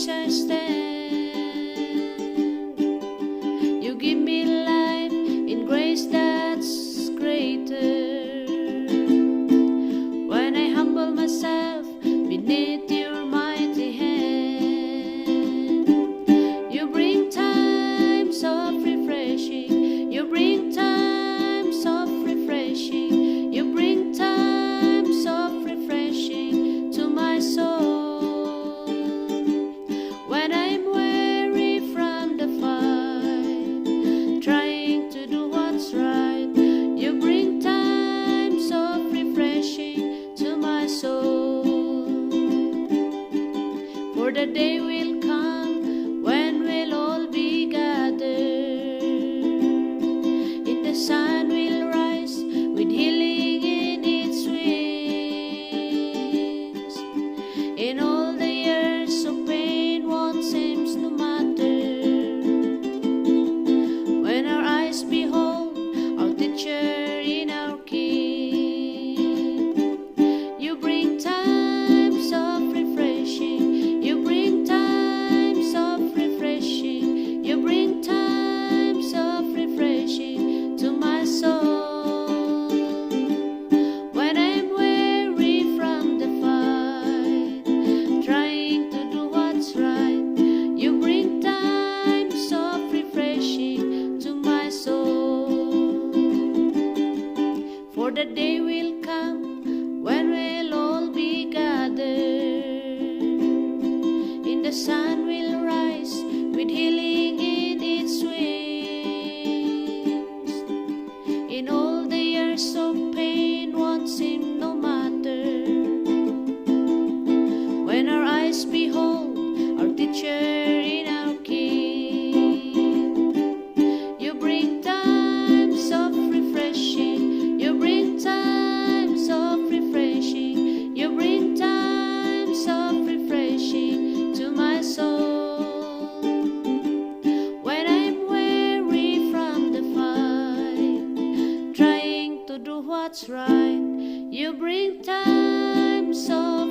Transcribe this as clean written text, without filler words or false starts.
which I stand. You give me life in grace that's greater. When I humble myself beneath your mighty hand, you bring times of refreshing. You bring times of refreshing. You bring times of refreshing to my soul. When I'm weary from the fight, trying to do what's right, you bring times of refreshing to my soul. For the day will come when we'll all be gathered. In the sun will rise with healing in its wings. In all the years of pain, what seems to matter, when our eyes behold our teacher in our King. You bring times of refreshing. You bring times of refreshing. You bring times of refreshing to my soul. When I'm weary from the fight, trying to do what's right, you bring times of refreshing to my soul. For the day will come when we'll all be gathered. In the sun will rise with healing in its wings. In all the years of pain, what seemed no matter, when our eyes behold our teacher in our King. You bring times of refreshing. You bring times of refreshing. You bring times of refreshing to my soul. When I'm weary from the fight, trying to do what's right, you bring times of